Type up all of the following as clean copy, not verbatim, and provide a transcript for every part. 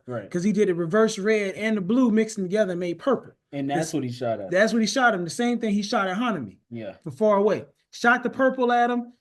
Right. Because he did a reverse red and the blue mixed them together and made purple. And that's what he shot at. That's what he shot him. The same thing he shot at Hanami. Yeah. From far away. Shot the purple at him.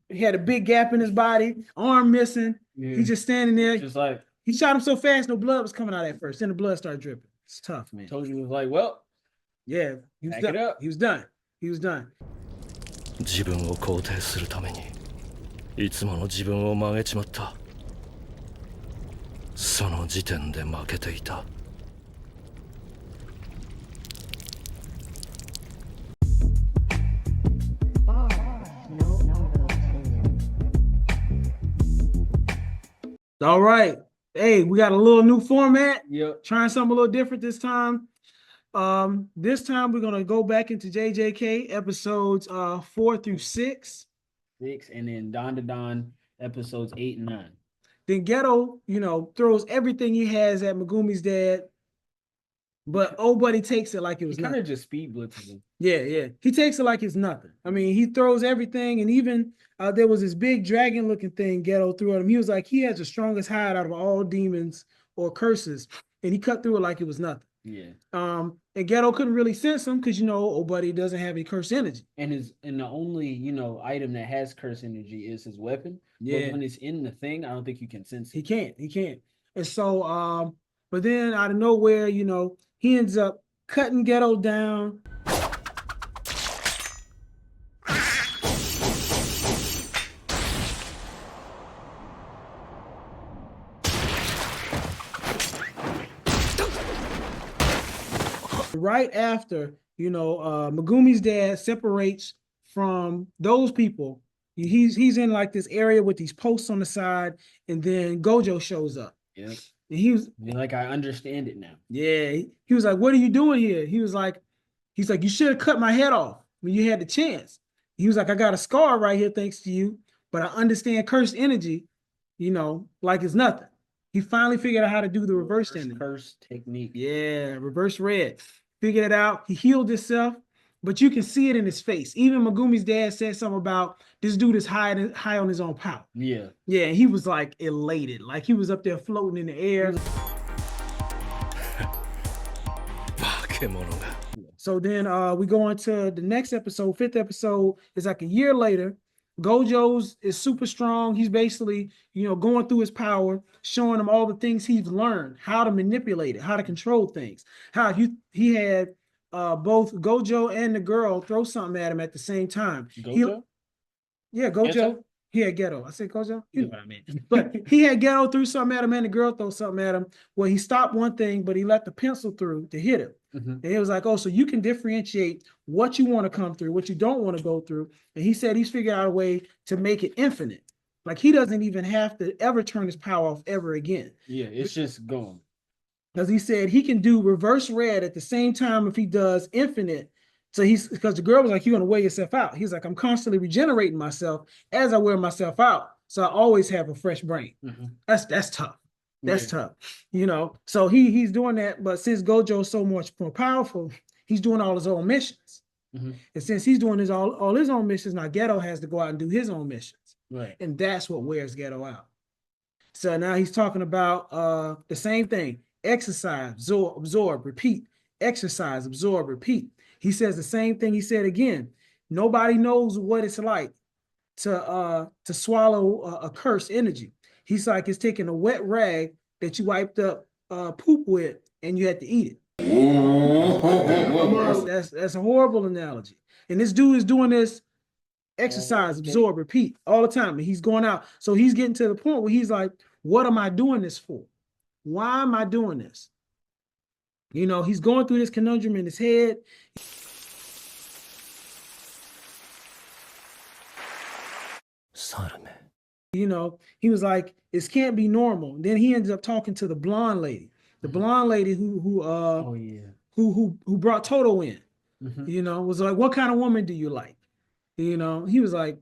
He had a big gap in his body, arm missing. Yeah. He's just standing there. Just like he shot him so fast, no blood was coming out at first. Then the blood started dripping. It's tough, man. Told you it was like, well, yeah, he was back done. it up. He was done. He was done. 自分を肯定するためにいつもの自分を曲げちまった。その時点で負けていた。All right. Hey, we got a little new format. Yep. Trying something a little different this time. This time we're gonna go back into JJK episodes 4 through 6. 6, and then Dandadan episodes 8 and 9. Then Ghetto, throws everything he has at Megumi's dad, but old buddy takes it like it was He kind nothing. of just speed blitzes him. Yeah. He takes it like it's nothing. I mean, he throws everything, and even there was this big dragon-looking thing Ghetto threw at him. He was like, he has the strongest hide out of all demons or curses, and he cut through it like it was nothing. Yeah. And Ghetto couldn't really sense him because old buddy doesn't have any curse energy. And the only item that has curse energy is his weapon. Yeah. But when it's in the thing, I don't think you can sense it. He can't. And so but then out of nowhere, he ends up cutting Ghetto down. Right after, Megumi's dad separates from those people. He's in like this area with these posts on the side, and then Gojo shows up. Yeah. And he was like, I understand it now. Yeah. He was like, what are you doing here? He's like, you should have cut my head off when you had the chance. He was like, I got a scar right here thanks to you, but I understand cursed energy, like it's nothing. He finally figured out how to do the reverse curse technique. Yeah, reverse red. Figured it out. He healed himself, but you can see it in his face. Even Megumi's dad said something about this dude is high on his own power. Yeah. Yeah, he was like elated. Like he was up there floating in the air. So then we go into the next episode, 5th episode. It's like a year later. Gojo's is super strong. He's basically, going through his power, showing him all the things he's learned, how to manipulate it, how to control things. How he had both Gojo and the girl throw something at him at the same time. Gojo? Gojo. Ghetto? He had Ghetto. I said Gojo? You know what I mean. But he had Ghetto threw something at him and the girl threw something at him. Well, he stopped one thing, but he let the pencil through to hit him. Mm-hmm. And it was like, oh, so you can differentiate what you want to come through, what you don't want to go through. And he said he's figured out a way to make it infinite. Like he doesn't even have to ever turn his power off ever again. Yeah, it's just going. Because he said he can do reverse red at the same time if he does infinite. So because the girl was like, you're going to wear yourself out. He's like, I'm constantly regenerating myself as I wear myself out. So I always have a fresh brain. Mm-hmm. That's tough. That's tough. So he's doing that. But since Gojo is so much more powerful, he's doing all his own missions. Mm-hmm. And since he's doing all his own missions, now Ghetto has to go out and do his own missions. Right. And that's what wears Ghetto out. So now he's talking about the same thing. Exercise, absorb, repeat. Exercise, absorb, repeat. He says the same thing he said again. Nobody knows what it's like to swallow a cursed energy. He's like, it's taking a wet rag that you wiped up poop with and you had to eat it. That's a horrible analogy. And this dude is doing this exercise, absorb, repeat all the time. And he's going out. So he's getting to the point where he's like, what am I doing this for? Why am I doing this? He's going through this conundrum in his head. He was like, this can't be normal. And then he ends up talking to the blonde lady. The blonde lady who brought Toto in. Mm-hmm. Was like, what kind of woman do you like? He was like,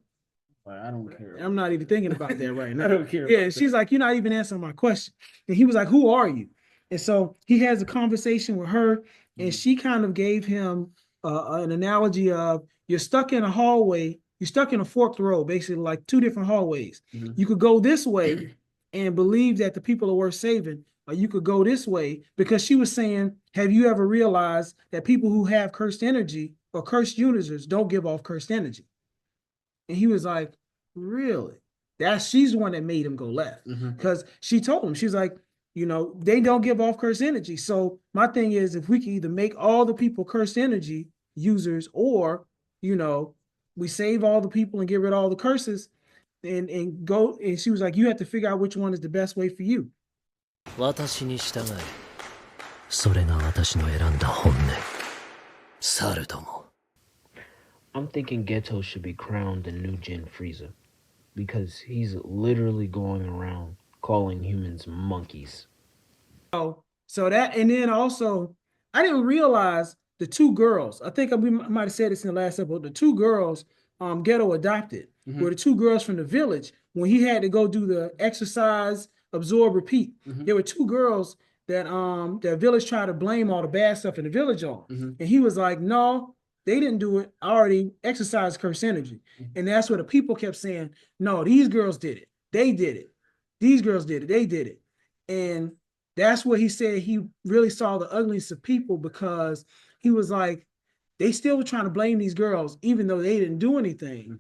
I don't care. I'm not even thinking about that right now. I don't care. Yeah, she's like, you're not even answering my question. And he was like, who are you? And so he has a conversation with her, and she kind of gave him an analogy of you're stuck in a hallway. You're stuck in a forked road, basically like two different hallways. Mm-hmm. You could go this way and believe that the people are worth saving, or you could go this way, because she was saying, have you ever realized that people who have cursed energy or cursed users don't give off cursed energy? And he was like, really? She's the one that made him go left, because she told him, she's like, they don't give off cursed energy. So my thing is, if we can either make all the people cursed energy users, or we save all the people and get rid of all the curses, and go. And she was like, you have to figure out which one is the best way for you. 私に従え。それが私の選んだ本音。猿ども。I'm thinking Ghetto should be crowned the new Gen Frieza, because he's literally going around calling humans monkeys. So that, and then also, I didn't realize the two girls. I think we might have said this in the last episode. The two girls, Ghetto adopted, were the two girls from the village. When he had to go do the exercise, absorb, repeat, there were two girls that the village tried to blame all the bad stuff in the village on, and he was like, no, they didn't do it. I already exercised curse energy, and that's what the people kept saying. No, these girls did it. They did it. These girls did it. They did it, and that's what he said. He really saw the ugliness of people, because he was like, they still were trying to blame these girls, even though they didn't do anything.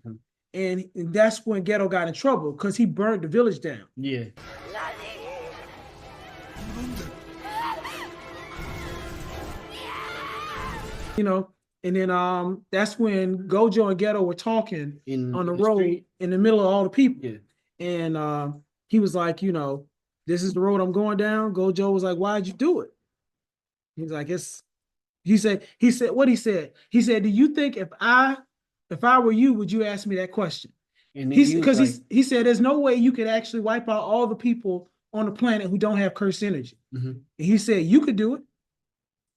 And that's when Ghetto got in trouble, because he burned the village down. Yeah. And then that's when Gojo and Ghetto were talking on the road street, in the middle of all the people. Yeah. And he was like, this is the road I'm going down. Gojo was like, why'd you do it? He's like, he said, what he said? He said, do you think if I were you, would you ask me that question? And he said, there's no way you could actually wipe out all the people on the planet who don't have cursed energy. And he said, you could do it.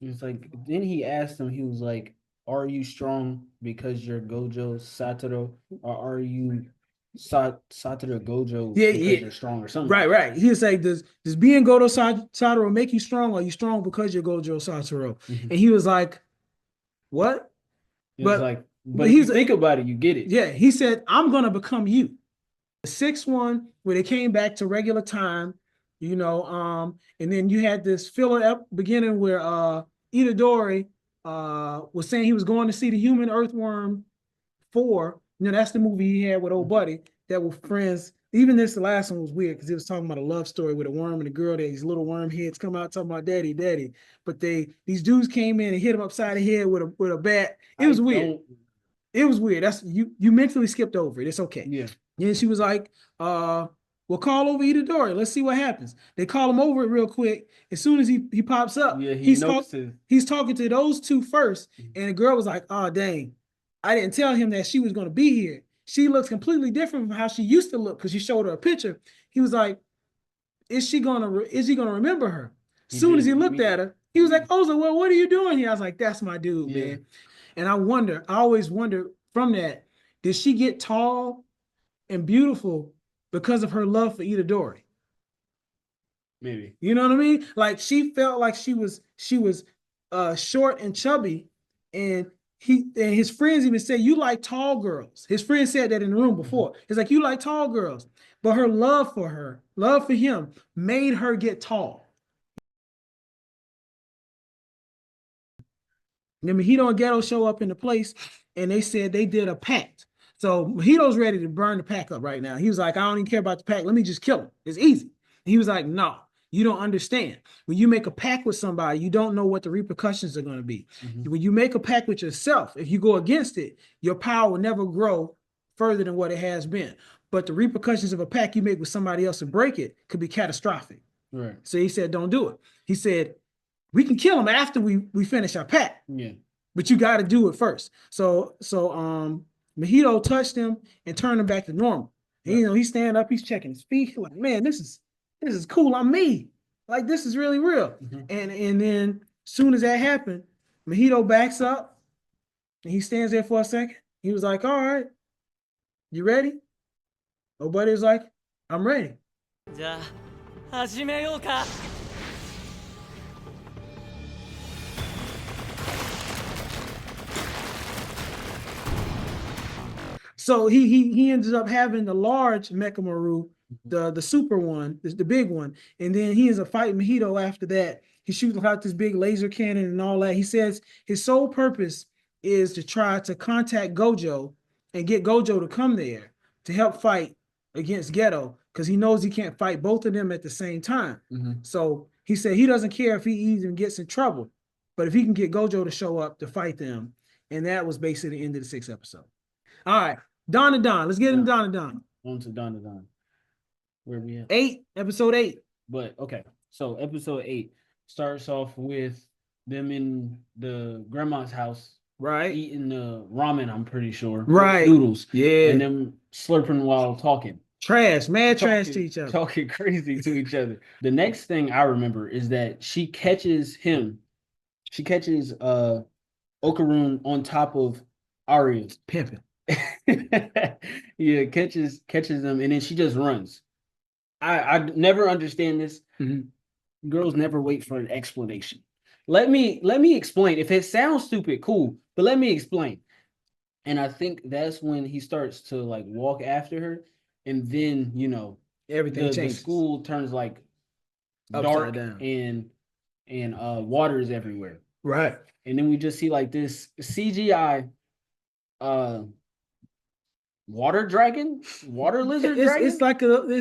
It's like, then he asked him, he was like, are you strong because you're Gojo Satoru, or are you Satoru Gojo because you're strong, or something? Right. He was like, does being Gojo Satoru make you strong, or are you strong because you're Gojo Satoru? And he was like, what? But if you think about it, you get it. Yeah, he said, I'm gonna become you. The sixth one, where they came back to regular time, and then you had this filler beginning where Itadori was saying he was going to see the Human Earthworm 4. That's the movie he had with old buddy that were friends. Even the last one was weird, because he was talking about a love story with a worm and a girl. These little worm heads come out talking about daddy. But these dudes came in and hit him upside the head with a bat. It was weird. It was weird. That's you mentally skipped over it. It's okay. Yeah. And she was like, we'll call over Itadori. Let's see what happens. They call him over it real quick. As soon as he pops up, he's talking to those two first. And the girl was like, oh, dang, I didn't tell him that she was going to be here. She looks completely different from how she used to look, because you showed her a picture. He was like, is he gonna remember her? As soon as he looked at her, he was like, oh, so well, what are you doing here? I was like, that's my dude, man. And I always wonder from that, did she get tall and beautiful because of her love for Itadori? Maybe. You know what I mean? Like, she felt like she was short and chubby, and his friends even said, you like tall girls. His friend said that in the room before. It's like, you like tall girls. But her love for him made her get tall. Then Mahito and Ghetto show up in the place, and they said they did a pact. So Mahito's ready to burn the pack up right now. He was like, I don't even care about the pack. Let me just kill him. It's easy. And he was like, no, you don't understand. When you make a pact with somebody, you don't know what the repercussions are going to be. When you make a pact with yourself, if you go against it, your power will never grow further than what it has been. But the repercussions of a pact you make with somebody else and break it could be catastrophic. Right. So he said, don't do it. He said, we can kill him after we finish our pact. Yeah. But you got to do it first. So Mahito touched him and turned him back to normal. And, he's standing up, he's checking his feet. He's like, man, this is cool. I'm me. Like, this is really real. And then as soon as that happened, Mahito backs up and he stands there for a second. He was like, all right, you ready? Nobody was like, I'm ready. So he ended up having the large Mechamaru the super one, the big one, and then he ends up fighting Mahito after that. He shoots out this big laser cannon and all that. He says his sole purpose is to try to contact Gojo and get Gojo to come there to help fight against Geto because he knows he can't fight both of them at the same time. So he said he doesn't care if he even gets in trouble, but if he can get Gojo to show up to fight them, and that was basically the end of the 6th episode. All right, Dandadan. Let's get into Dandadan. On to Dandadan. Where we at? Episode 8. But okay, so episode 8 starts off with them in the grandma's house, right? Eating the ramen, I'm pretty sure. Right. Noodles. Yeah. And them slurping while talking. Trash to each other. Talking crazy to each other. The next thing I remember is that she catches him. She catches Okarun on top of Arya. Pimping. Yeah, catches them, and then she just runs. I never understand this. Girls never wait for an explanation. Let me explain. If it sounds stupid, cool, but let me explain. And I think that's when he starts to like walk after her, and then everything changes. The school turns like upside dark down. and water is everywhere. Right. And then we just see like this CGI water dragon, water lizard dragon. It's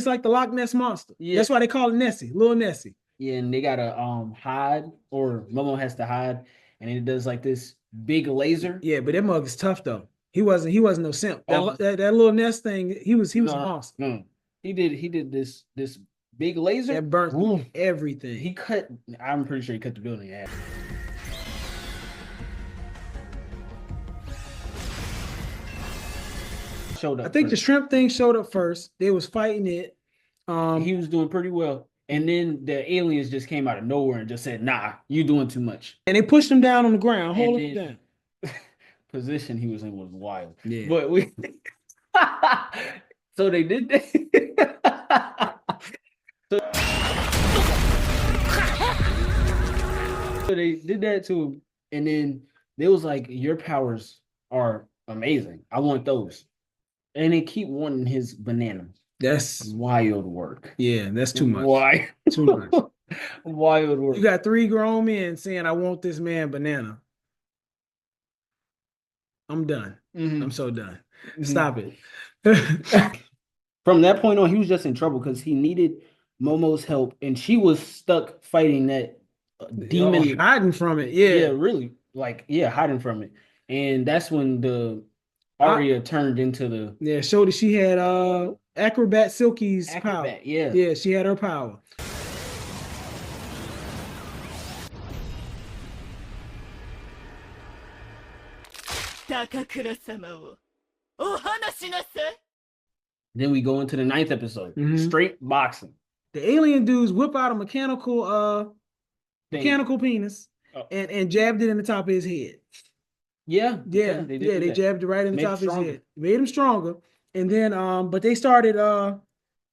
like the Loch Ness monster. Yeah. That's why they call it Nessie, little Nessie. Yeah, and they gotta hide, or Momo has to hide, and it does like this big laser. Yeah, but that mug is tough though. He wasn't no simp. That little Ness thing, he was a monster. No. He did this big laser that burnt everything. He cut. I'm pretty sure he cut the building in half. Showed up. I think the shrimp thing showed up first. They was fighting it. He was doing pretty well. And then the aliens just came out of nowhere and just said, "Nah, you doing too much." And they pushed him down on the ground, hold him down. Position he was in was wild. Yeah. But we so they did that. So they did that to him. And then they was like, "Your powers are amazing. I want those." And they keep wanting his banana. That's wild work. Yeah, that's too much. Why? Too much. Wild work. You got 3 grown men saying, "I want this man banana." I'm done. I'm so done. Stop it. From that point on, he was just in trouble because he needed Momo's help, and she was stuck fighting that demon, hiding from it. Yeah, really, hiding from it. And that's when the Arya turned into the showed that she had Acrobat Silky's power. Yeah, she had her power. Then we go into the 9th episode. Straight boxing. The alien dudes whip out a mechanical penis and jabbed it in the top of his head. They jabbed it right in the top of his head. Made him stronger. And then but they started I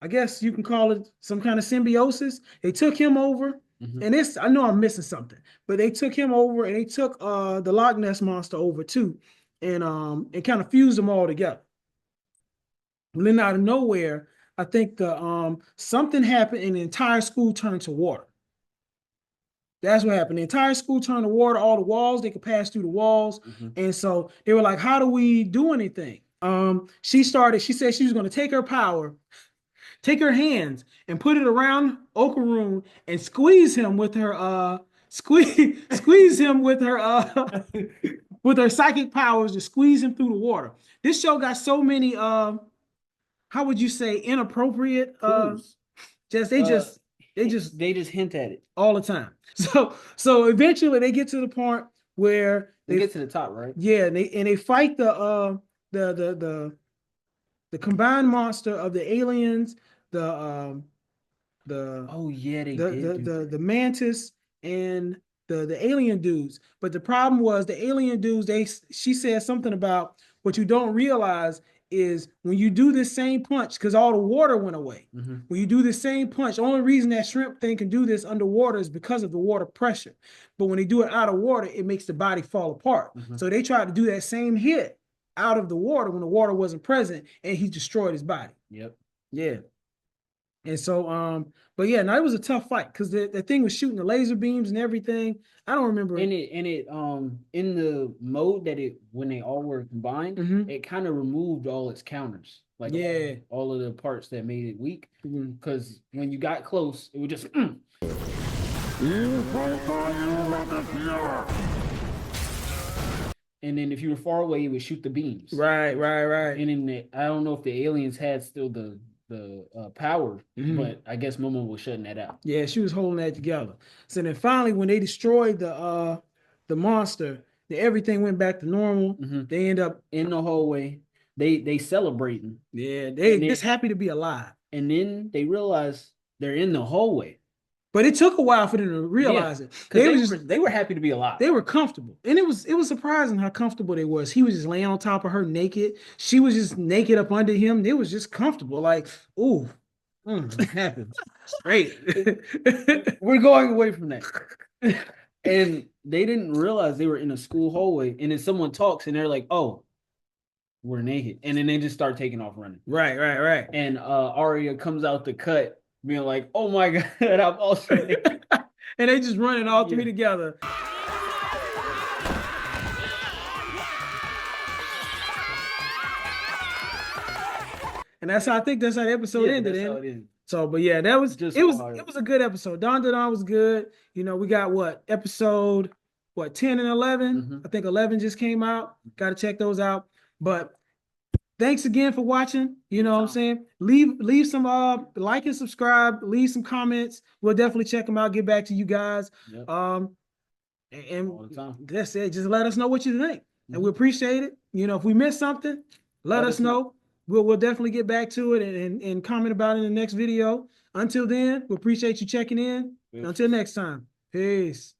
guess you can call it some kind of symbiosis. They took him over. And I know I'm missing something, but they took him over and they took the Loch Ness monster over too, and kind of fused them all together. And then out of nowhere, I think something happened and the entire school turned to water. That's what happened. The entire school turned to water. All the walls, they could pass through the walls. And so they were like, "How do we do anything?" She said she was going to take her power, take her hands and put it around Okarun and squeeze him with her squeeze him with her with her psychic powers to squeeze him through the water. This show got so many how would you say inappropriate they just hint at it all the time. So eventually they get to the point where they get to the top, right? Yeah, and they fight the combined monster of the aliens, the mantis and the alien dudes. But the problem was the alien dudes, she said something about what you don't realize is when you do this same punch, because all the water went away. When you do the same punch, the only reason that shrimp thing can do this underwater is because of the water pressure. But when they do it out of water, it makes the body fall apart. So they tried to do that same hit out of the water when the water wasn't present, and he destroyed his body. Yep. Yeah. And so, but yeah, no, it was a tough fight because the thing was shooting the laser beams and everything. I don't remember. And it in the mode that it when they all were combined, it kind of removed all its counters, like all of the parts that made it weak. Because when you got close, it would just. And then if you were far away, it would shoot the beams. Right. And then I don't know if the aliens had still the power, but I guess Momo was shutting that out. Yeah, she was holding that together. So then finally, when they destroyed the monster, everything went back to normal. They end up in the hallway. They celebrating. Yeah, they just happy to be alive. And then they realize they're in the hallway. But it took a while for them to realize it. They were happy to be alive. They were comfortable. And it was surprising how comfortable they was. He was just laying on top of her naked. She was just naked up under him. It was just comfortable. Like, ooh, it happened. Great. We're going away from that. And they didn't realize they were in a school hallway. And then someone talks and they're like, oh, we're naked. And then they just start taking off running. Right. And Arya comes out the cut being like, oh my God, I'm also naked. And they just running all three together. And that's how the episode ended. So, but yeah, that was just it was a good episode. Dandadan was good. You know, we got episode 10 and 11. I think 11 just came out. Got to check those out. But thanks again for watching. You know what I'm saying? Leave some like and subscribe, leave some comments. We'll definitely check them out, get back to you guys. And that's it. Just let us know what you think. And we appreciate it. You know, if we missed something, let us know. We'll definitely get back to it and comment about it in the next video. Until then, we appreciate you checking in. Until next time. Peace.